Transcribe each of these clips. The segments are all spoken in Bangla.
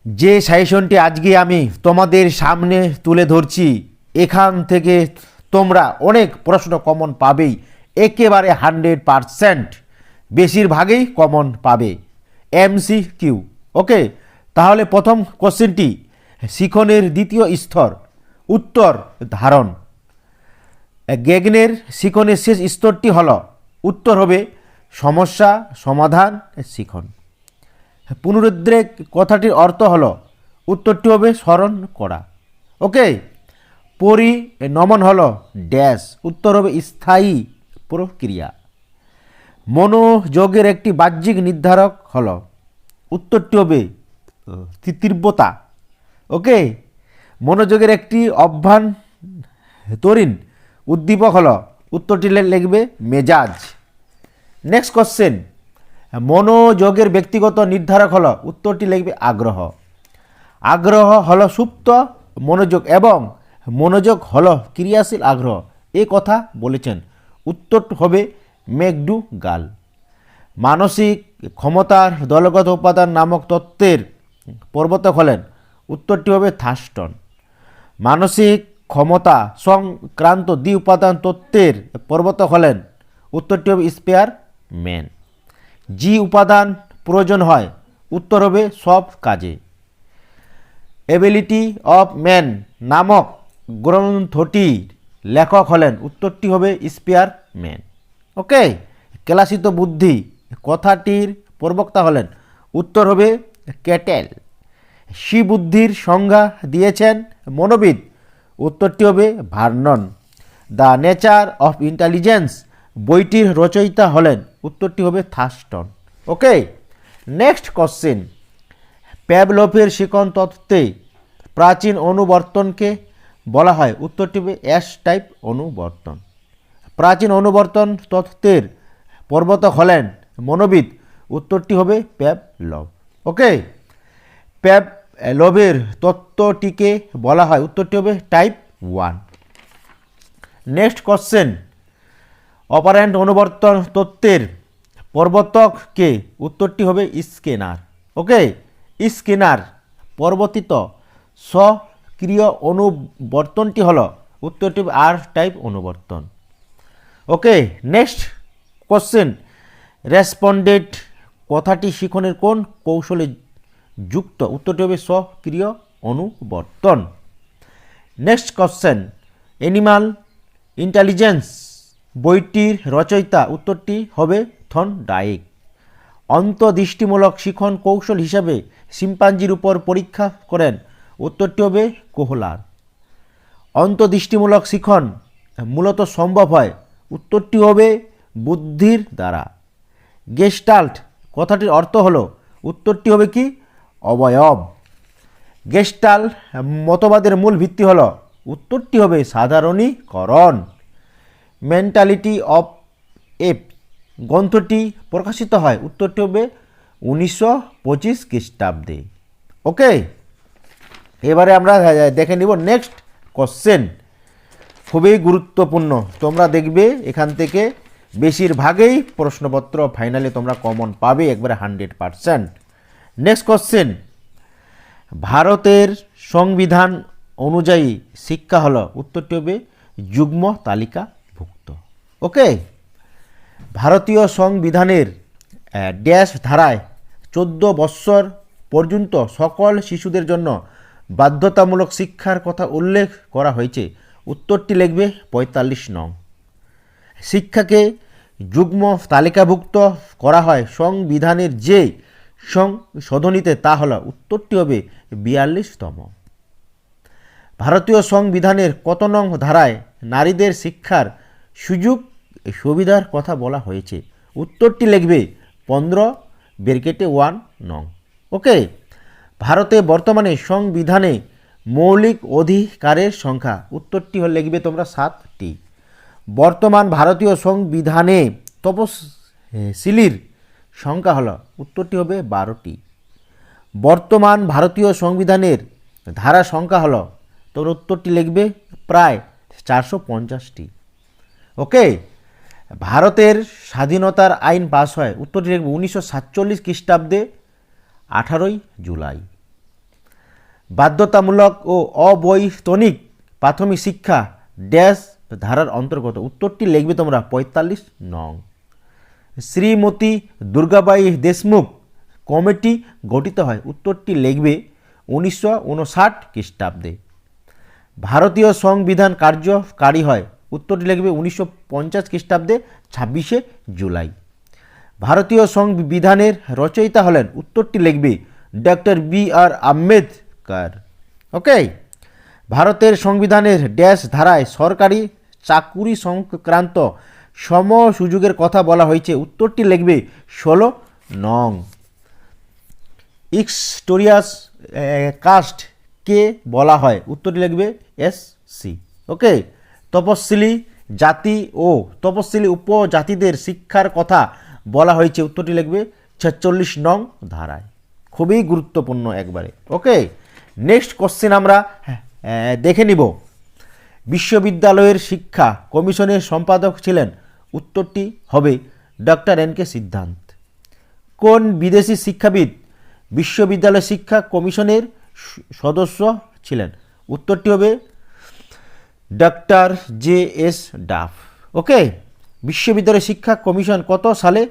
যে সাজেশনটি আজকে আমি তোমাদের সামনে তুলে ধরছি, এখান থেকে তোমরা অনেক প্রশ্ন কমন পাবেই, একেবারে 100%। বেশিরভাগই কমন পাবে, MCQ। ওকে, তাহলে প্রথম কোশ্চেনটি, শিখনের দ্বিতীয় স্তর, উত্তর ধারণ। গেগনের শিখনের শেষ স্তরটি হল, উত্তর হবে সমস্যা সমাধান শিখন। পুনরুদ্রেক কথাটির অর্থ হল, উত্তরটি হবে স্মরণ করা। ওকে, পরিণমন হল ড্যাশ, উত্তর হবে স্থায়ী প্রক্রিয়া। মনোযোগের একটি বাহ্যিক নির্ধারক হল, উত্তরটি হবে তীব্রতা। ওকে, মনোযোগের একটি অভ্যন্তরীণ উদ্দীপক হল, উত্তরটি লিখবে মেজাজ। নেক্সট কোশ্চেন, মনোযোগের ব্যক্তিগত নির্ধারক হল, উত্তরটি লিখবে আগ্রহ। আগ্রহ হলো সুপ্ত মনোযোগ এবং মনোযোগ হলো ক্রিয়াশীল আগ্রহ, এ কথা বলেছেন, উত্তর হবে ম্যাকডুগাল। মানসিক ক্ষমতার দলগত উপাদান নামক তত্ত্বের প্রবর্তক হলেন, উত্তরটি হবে থার্স্টন। মানসিক ক্ষমতা সংক্রান্ত দ্বি উপাদান তত্ত্বের প্রবর্তক হলেন, উত্তরটি হবে স্পেয়ারম্যান। জি উপাদান প্রয়োজন হয়, উত্তর হবে সব কাজে। এবিলিটি অফ ম্যান নামক গ্রন্থটির লেখক হলেন, উত্তরটি হবে স্পেয়ারম্যান। ওকে, কেলাসিত বুদ্ধি কথাটির প্রবক্তা হলেন, উত্তর হবে ক্যাটেল। সি বুদ্ধির সংজ্ঞা দিয়েছেন মনোবিদ, উত্তরটি হবে Vernon. The nature of intelligence বইটির রচয়িতা হলেন, উত্তরটি হবে থার্স্টন। ওকে, নেক্সট কোশ্চেন, প্যাভলভের শিখন তত্ত্বে প্রাচীন অনুবর্তনকে বলা হয়, উত্তরটি হবে এস টাইপ অনুবর্তন। প্রাচীন অনুবর্তন তত্ত্বের প্রবর্তক হলেন মনোবিদ, উত্তরটি হবে প্যাভলভ। ওকে, প্যাভলভের তত্ত্বটিকে বলা হয়, উত্তরটি হবে টাইপ 1। নেক্সট কোশ্চেন, অপারেন্ট অনুবর্তন তত্ত্বের প্রবর্তককে, উত্তরটি হবে স্কিনার। ওকে, স্কিনার প্রবর্তিত সক্রিয় অনুবর্তনটি হল, উত্তরটি হবে আর টাইপ অনুবর্তন। ওকে, নেক্সট কোশ্চেন, রেসপন্ডেন্ট কথাটি শিখনের কোন কৌশলে যুক্ত, উত্তরটি হবে সক্রিয় অনুবর্তন। নেক্সট কোশ্চেন, অ্যানিমাল ইন্টেলিজেন্স বইটির রচয়িতা, উত্তরটি হবে থর্নডাইক। অন্তর্দৃষ্টিমূলক শিখন কৌশল হিসাবে শিম্পাঞ্জির উপর পরীক্ষা করেন, উত্তরটি হবে কোহলার। অন্তর্দৃষ্টিমূলক শিখন মূলত সম্ভব হয়, উত্তরটি হবে বুদ্ধির দ্বারা। গেস্টাল্ট কথাটির অর্থ হল, উত্তরটি হবে কি অবয়ব। গেস্টাল মতবাদের মূল ভিত্তি হল, উত্তরটি হবে সাধারণীকরণ। মেন্টালিটি অফ এপ গ্রন্থটি প্রকাশিত হয়, উত্তরটি হবে 1925 খ্রিস্টাব্দে। ওকে, এবারে আমরা দেখে নিব নেক্সট কোশ্চেন, খুবই গুরুত্বপূর্ণ। তোমরা দেখবে এখান থেকে বেশিরভাগই প্রশ্নপত্র ফাইনালে তোমরা কমন পাবে, একবারে 100%। নেক্সট কোশ্চেন, ভারতের সংবিধান অনুযায়ী শিক্ষা হলো, উত্তরটি হবে যুগ্ম তালিকাভুক্ত। ওকে, ভারতীয় সংবিধানের ড্যাশ ধারায় 14 বৎসর পর্যন্ত সকল শিশুদের জন্য বাধ্যতামূলক শিক্ষার কথা উল্লেখ করা হয়েছে, উত্তরটি লিখবে 45 নং। শিক্ষাকে যুগ্ম তালিকাভুক্ত করা হয় সংবিধানের যে সংশোধনীতে, তা হলো, উত্তরটি হবে 42তম। ভারতীয় সংবিধানের কত নং ধারায় নারীদের শিক্ষার সুযোগ সুবিধার কথা বলা হয়েছে, উত্তরটি লিখবে 15(1) নং। ওকে, ভারতে বর্তমানে সংবিধানে মৌলিক অধিকারের সংখ্যা, উত্তরটি লিখবে তোমরা 7টি। বর্তমান ভারতীয় সংবিধানে তপশিলির সংখ্যা হলো, উত্তরটি হবে 12টি। বর্তমান ভারতীয় সংবিধানের ধারা সংখ্যা হলো, তোর উত্তরটি লিখবে প্রায় 450টি। ওকে, ভারতের স্বাধীনতার আইন পাস হয়, উত্তরটি লিখবে 1947 খ্রিস্টাব্দে 18ই জুলাই। বাধ্যতামূলক ও অবৈতনিক প্রাথমিক শিক্ষা ড্যাশ ধারার অন্তর্গত? উত্তরটি লিখবে তোমরা 45 নং। শ্রীমতী দুর্গাবাই দেশমুখ কমিটি গঠিত হয়? উত্তরটি লিখবে 1959 খ্রিস্টাব্দে। ভারতীয় সংবিধান কার্যকারী হয়? উত্তরটি লিখবে 1950 খ্রিস্টাব্দে 26শে জুলাই। ভারতীয় সংবিধানের রচয়িতা হলেন? উত্তরটি লিখবে ডক্টর বি.আর. আম্বেদকর। ওকে, ভারতের সংবিধানের ড্যাশ ধারায় সরকারি চাকুরি সংক্রান্ত সম সুযোগের কথা বলা হয়েছে? উত্তরটি লিখবে 16 নং। ইক্সটোরিয়াস কাস্ট কে বলা হয়? উত্তরটি লিখবে SC। ওকে, তপশিলি জাতি ও তপশিলি উপজাতিদের শিক্ষার কথা বলা হয়েছে? উত্তরটি লিখবে 46 নং ধারায়। খুবই গুরুত্বপূর্ণ একবারে। ওকে, নেক্সট কোশ্চেন আমরা দেখে নিব। বিশ্ববিদ্যালয়ের শিক্ষা কমিশনের সম্পাদক ছিলেন? উত্তরটি হবে ডক্টর N.K. সিদ্ধান্ত। কোন বিদেশি শিক্ষাবিদ বিশ্ববিদ্যালয় শিক্ষা কমিশনের সদস্য ছিলেন? উত্তরটি হবে ডক্টর J.S. ডাফ। ওকে, বিশ্ববিদ্যালয় শিক্ষা কমিশন কত সালে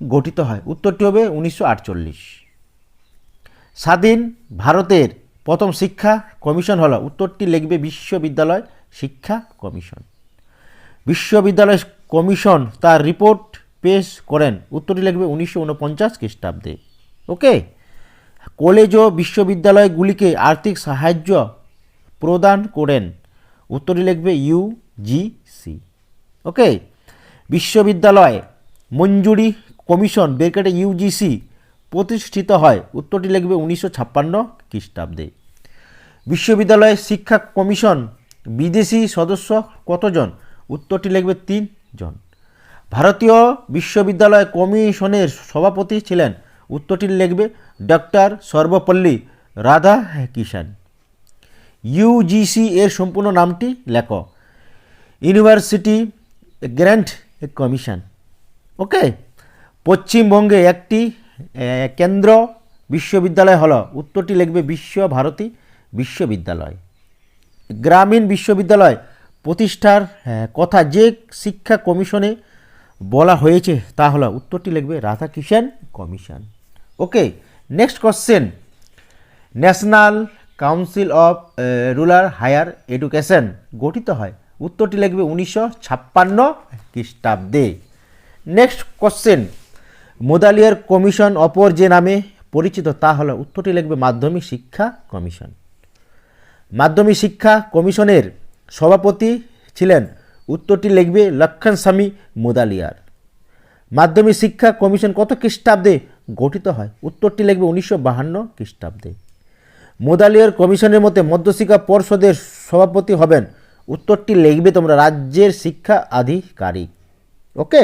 গঠিত হয়? উত্তরটি হবে 1948। স্বাধীন ভারতের প্রথম শিক্ষা কমিশন হলো? উত্তরটি লিখবে বিশ্ববিদ্যালয় শিক্ষা কমিশন। বিশ্ববিদ্যালয় কমিশন তার রিপোর্ট পেশ করেন? উত্তরটি লিখবে 1949 খ্রিস্টাব্দে। ওকে, কলেজ ও বিশ্ববিদ্যালয়গুলিকে আর্থিক সাহায্য প্রদান করেন? উত্তরটি লিখবে UGC। ওকে, বিশ্ববিদ্যালয় মঞ্জুরি কমিশন UGC প্রতিষ্ঠিত হয়? উত্তরটি লিখবে 1956 খ্রিস্টাব্দে। বিশ্ববিদ্যালয় শিক্ষা কমিশন বিদেশি সদস্য কতজন? উত্তরটি লিখবে 3 জন। ভারতীয় বিশ্ববিদ্যালয় কমিশনের সভাপতি ছিলেন? উত্তরটি লিখবে ডক্টর সর্বপল্লী রাধাকৃষ্ণন। UGC এর সম্পূর্ণ নামটি লেখো। University grant commission. ওকে, পশ্চিমবঙ্গে একটি কেন্দ্র বিশ্ববিদ্যালয় হলো? উত্তরটি লিখবে বিশ্বভারতী বিশ্ববিদ্যালয়। গ্রামীণ বিশ্ববিদ্যালয় প্রতিষ্ঠার কথা যে শিক্ষা কমিশনে বলা হয়েছে তা হলো? উত্তরটি লিখবে Radhakrishnan commission. Okay, next question. National council of rural higher education গঠিত হয়? উত্তরটি লিখবে 1956 খ্রিস্টাব্দে। Next question. মুদালিয়ার কমিশন অপর যে নামে পরিচিত তা হলো? উত্তরটি লিখবে মাধ্যমিক শিক্ষা কমিশন। মাধ্যমিক শিক্ষা কমিশনের সভাপতি ছিলেন? উত্তরটি লিখবে লক্ষণস্বামী মুদালিয়ার। মাধ্যমিক শিক্ষা কমিশন কত খ্রিস্টাব্দে গঠিত হয়? উত্তরটি লিখবে 1952 খ্রিস্টাব্দে। মুদালিয়ার কমিশনের মতে মধ্যশিক্ষা পর্ষদের সভাপতি হবেন? উত্তরটি লিখবে তোমরা রাজ্যের শিক্ষা আধিকারিক। ওকে,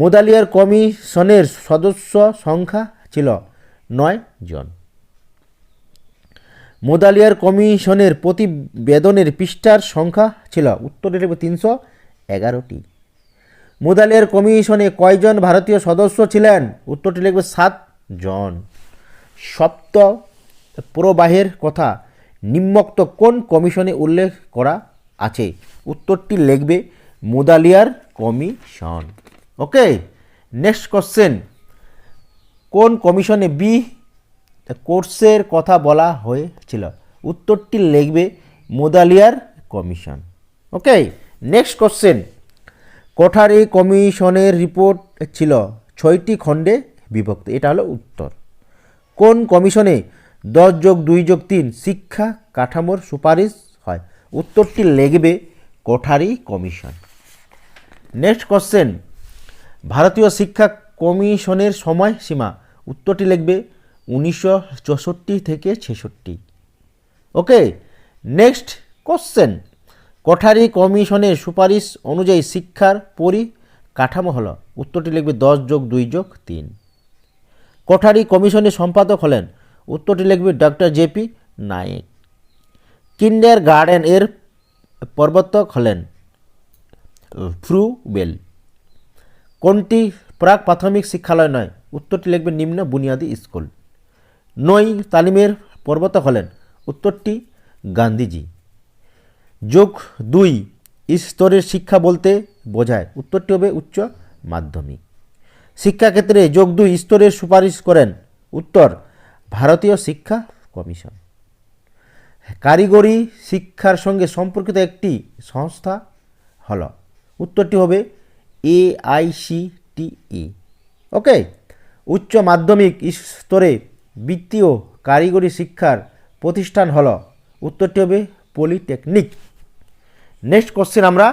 মুদালিয়ার কমিশনের সদস্য সংখ্যা ছিল 9 জন। মুদালিয়ার কমিশনের প্রতিবেদনের পৃষ্ঠার সংখ্যা ছিল? উত্তরটি লিখবে 311টি। মুদালিয়ার কমিশনে কয়জন ভারতীয় সদস্য ছিলেন? উত্তরটি লিখবে 7 জন। সপ্ত প্রবাহের কথা নিম্নোক্ত কোন কমিশনে উল্লেখ করা আছে? উত্তরটি লিখবে Mudaliar commission. Okay, next question. কোন কমিশনে বি কোর্সের কথা বলা হয়েছিল? উত্তরটি লিখবে Mudaliar commission. Okay, next question. Kothari কমিশনের রিপোর্ট ছিল 6টি খণ্ডে বিভক্ত? এটা হলো উত্তর। কোন কমিশনে 10+2+3 শিক্ষা কাঠামোর সুপারিশ হয়? উত্তরটি লিখবে কোঠারি কমিশন। Next question. ভারতীয় শিক্ষা কমিশনের সময়সীমা? উত্তরটি লিখবে 1964 থেকে 66। ওকে, নেক্সট কোশ্চেন। কোঠারি কমিশনের সুপারিশ অনুযায়ী শিক্ষার পরিকাঠামো হলো? উত্তরটি লিখবে 10+2+3। কোঠারি কমিশনের সম্পাদক হলেন? উত্তরটি লিখবে ডক্টর JP নায়েক। কিন্ডার গার্ডেন এর প্রবর্তক হলেন ফ্রুবেল। কোনটি প্রাক প্রাথমিক শিক্ষালয় নয়? উত্তরটি লিখবে নিম্ন বুনিয়াদী স্কুল। নই তালিমের প্রবর্তক হলেন? উত্তরটি গান্ধীজি। যোগ 2 স্তরের শিক্ষা বলতে বোঝায়, উত্তরটি হবে উচ্চ মাধ্যমিক। শিক্ষাক্ষেত্রে যোগ 2 স্তরের সুপারিশ করেন, উত্তর ভারতীয় শিক্ষা কমিশন। কারিগরি শিক্ষার সঙ্গে সম্পর্কিত একটি সংস্থা হল, উত্তরটি হবে AICTE। ওকে, উচ্চ মাধ্যমিক স্তরে বৃত্তীয় কারিগরি শিক্ষার প্রতিষ্ঠান হল, উত্তরটি হবে পলিটেকনিক। নেক্সট কোশ্চেন আমরা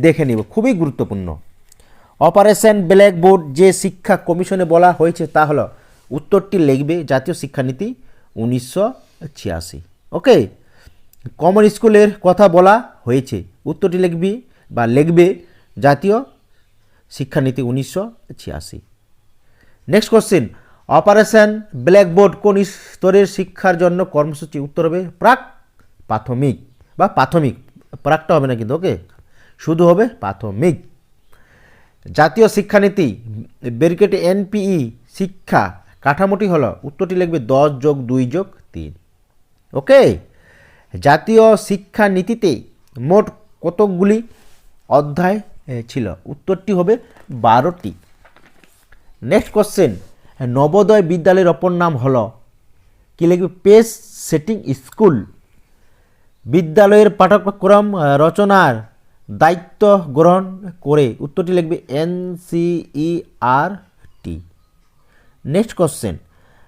দেখে নিব, খুবই গুরুত্বপূর্ণ। অপারেশন ব্ল্যাকবোর্ড যে শিক্ষা কমিশনে বলা হয়েছে তা হলো, উত্তরটি লিখবে জাতীয় শিক্ষানীতি 1986। ওকে, কমন স্কুলের কথা বলা হয়েছে, উত্তরটি লিখবে জাতীয় শিক্ষানীতি 1986। নেক্সট কোশ্চেন, অপারেশন ব্ল্যাকবোর্ড কোন স্তরের শিক্ষার জন্য কর্মসূচি, উত্তর হবে প্রাথমিক বা প্রাথমিক, প্রাকটা হবে না কিন্তু, ওকে, শুধু হবে প্রাথমিক। জাতীয় শিক্ষানীতি ব্র্যাকেটে NPE শিক্ষা কাঠামোটি হলো, উত্তরটি লিখবে 10+2+3। ওকে, জাতীয় শিক্ষানীতিতে মোট কতগুলি অধ্যায় ছিল, উত্তরটি হবে 12টি। নেক্সট কোশ্চেন, নবোদয় বিদ্যালয়ের অপর নাম হলো, কি লিখবে, পেস সেটিং স্কুল। বিদ্যালয়ের পাঠ্যক্রম রচনার দায়িত্ব গ্রহণ করে, উত্তরটি লিখবে NCERT। নেক্সট কোশ্চেন,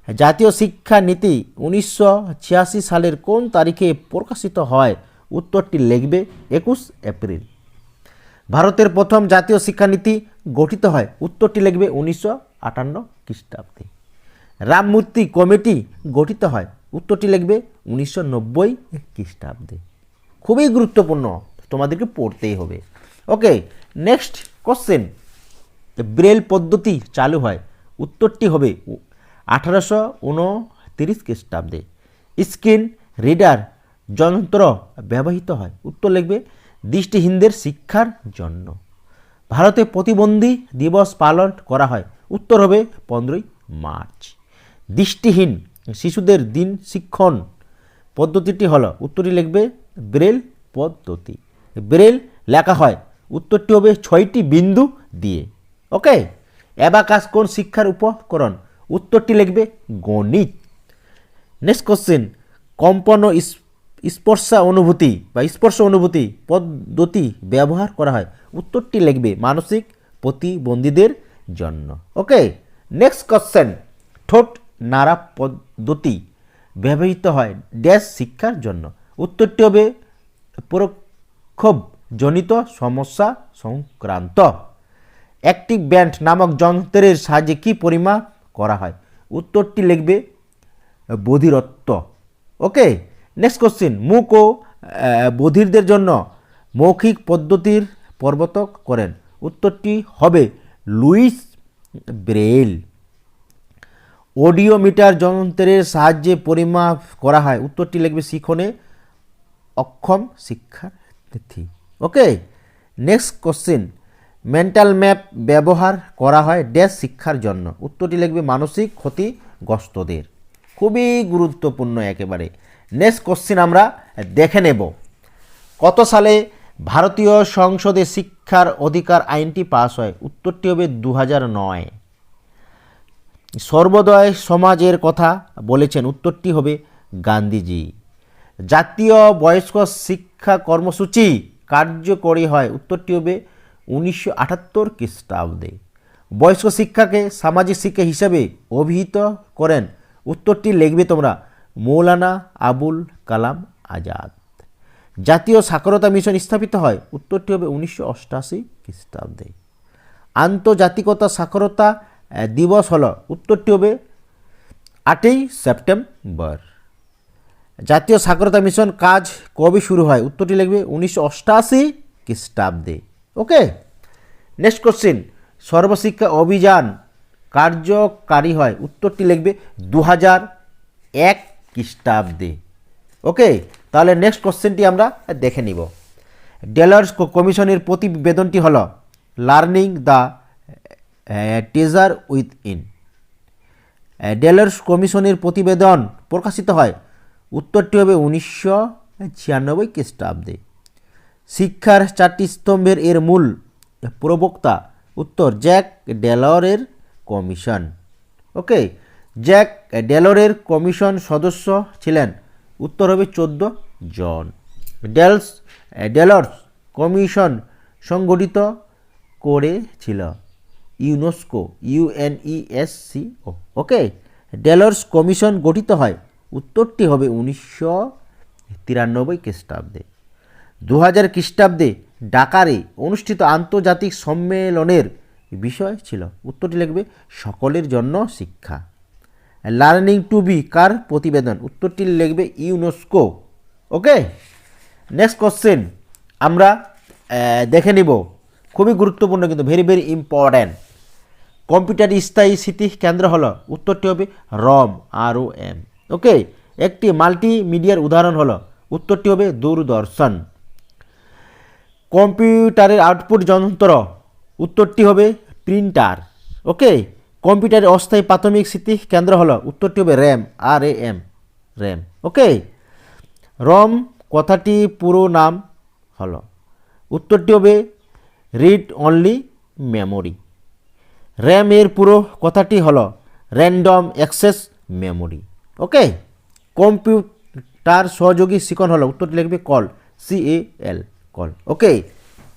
জাতীয় শিক্ষা নীতি 1986 সালের কোন তারিখে প্রকাশিত হয়, উত্তরটি লিখবে 21 এপ্রিল। ভারতের প্রথম জাতীয় শিক্ষানীতি গঠিত হয়, উত্তরটি লিখবে 1958 খ্রিস্টাব্দে। রামমূর্তি কমিটি গঠিত হয়, উত্তরটি লিখবে 1990 খ্রিস্টাব্দে। খুবই গুরুত্বপূর্ণ, তোমাদেরকে পড়তেই হবে। ওকে, নেক্সট কোশ্চেন, ব্রেল পদ্ধতি চালু হয়, উত্তরটি হবে 1829 খ্রিস্টাব্দে। স্ক্রিন রিডার যন্ত্র ব্যবহৃত হয়, উত্তর লিখবে দৃষ্টিহীনদের শিক্ষার জন্য। ভারতে প্রতিবন্ধী দিবস পালন করা হয়, উত্তর হবে 15ই মার্চ। দৃষ্টিহীন শিশুদের দিন শিক্ষণ পদ্ধতিটি হলো, উত্তরটি লিখবে ব্রেল পদ্ধতি। ব্রেল লেখা হয়, উত্তরটি হবে 6টি বিন্দু দিয়ে। ওকে, অ্যাবাকাস কোন শিক্ষার উপকরণ, উত্তরটি লিখবে গণিত। নেক্সট কোশ্চেন, কম্পন ও স্পর্শ অনুভূতি পদ্ধতি ব্যবহার করা হয়, উত্তরটি লিখবে মানসিক প্রতিবন্ধীদের জন্য। ওকে, নেক্সট কোশ্চেন, ঠোঁট নাড়া পদ্ধতি ব্যবহৃত হয় ড্যাশ শিক্ষার জন্য, উত্তরটি হবে প্রক্ষোভজনিত সমস্যা সংক্রান্ত। অ্যাক্টিভ ব্যান্ড নামক যন্ত্রের সাহায্যে কি পরিমাপ করা হয়, উত্তরটি লিখবে বধিরত্ব। ওকে, নেক্সট কোশ্চেন, মূক ও বধিরদের জন্য মৌখিক পদ্ধতির প্রবর্তক করেন, উত্তরটি হবে লুইস ব্রেইল। অডিওমিটার যন্ত্রের সাহায্যে পরিমাপ করা হয়, উত্তরটি লিখবে শিখনে অক্ষম শিক্ষার্থী। ওকে, নেক্সট কোশ্চেন, মেন্টাল ম্যাপ ব্যবহার করা হয় ড্যাশ শিক্ষার জন্য, উত্তরটি লিখবে মানসিক ক্ষতিগ্রস্তদের। খুবই গুরুত্বপূর্ণ একেবারে। নেক্সট কোশ্চেন আমরা দেখে নেব, কত সালে ভারতীয় সংসদে শিক্ষার অধিকার আইনটি পাস হয়, উত্তরটি হবে 2009। সর্বোদয় সমাজের কথা বলেছেন, উত্তরটি হবে গান্ধীজি। জাতীয় বয়স্ক শিক্ষা কর্মসূচি কার্যকরী হয়, উত্তরটি হবে 1978 খ্রিস্টাব্দে। বয়স্ক শিক্ষাকে সামাজিক শিক্ষা হিসাবে অভিহিত করেন, উত্তরটি লিখবে তোমরা মৌলানা আবুল কালাম আজাদ। জাতীয় সাক্ষরতা মিশন স্থাপিত হয়, উত্তরটি হবে 1988 খ্রিস্টাব্দে। আন্তর্জাতিকতা সাক্ষরতা দিবস হলো, উত্তরটি হবে 8ই সেপ্টেম্বর। জাতীয় সাক্ষরতা মিশন কাজ কবে শুরু হয়, উত্তরটি লিখবে 1988 খ্রিস্টাব্দে। ওকে, নেক্সট কোশ্চেন, সর্বশিক্ষা অভিযান কার্যকারী হয়, উত্তরটি লিখবে 2001 খ্রিস্টাব্দে। ওকে, তাহলে নেক্সট কোশ্চেনটি আমরা দেখে নিব। ডেলার্স কমিশনের প্রতিবেদনটি হলো learning the treasure within. Delors কমিশনের প্রতিবেদন প্রকাশিত হয় উত্তরটি হবে 1996 খ্রিস্টাব্দে। শিক্ষার 4টি স্তম্ভের এর মূল প্রবক্তা, উত্তর জ্যাক ডেলরের কমিশন। ওকে, জ্যাক ডেলরের কমিশন সদস্য ছিলেন, উত্তর হবে 14 জন। ডেলর্স কমিশন সংগঠিত করেছিল ইউনেস্কো, UNESCO। ওকে, ডেলর্স কমিশন গঠিত হয়, উত্তরটি হবে 1993 খ্রিস্টাব্দে। 2000 খ্রিস্টাব্দে ডাকারে অনুষ্ঠিত আন্তর্জাতিক সম্মেলনের বিষয় ছিল, উত্তরটি লিখবে সকলের জন্য শিক্ষা। লার্নিং টু বি কার প্রতিবেদন, উত্তরটি লিখবে ইউনেস্কো। ওকে, নেক্সট কোশ্চেন আমরা দেখে নিব, খুবই গুরুত্বপূর্ণ কিন্তু ভেরি ভেরি ইম্পর্ট্যান্ট। কম্পিউটার স্থায়ী স্মৃতি কেন্দ্র হলো, উত্তরটি হবে রম, ROM। ওকে, একটি মাল্টিমিডিয়ার উদাহরণ হলো, উত্তরটি হবে দূরদর্শন। কম্পিউটারের আউটপুট যন্ত্র, উত্তরটি হবে প্রিন্টার। ওকে, কম্পিউটারের অস্থায়ী প্রাথমিক স্মৃতি কেন্দ্র হলো, উত্তরটি হবে RAM, RAM। ওকে, রম কথাটি পুরো নাম হলো, উত্তরটি হবে রিড অনলি মেমোরি। র্যাম এর পুরো কথাটি হলো র্যান্ডম অ্যাক্সেস মেমোরি। ওকে, কম্পিউটার সহযোগী শিখন হলো, উত্তরটি লিখবে CAL, কল। ওকে,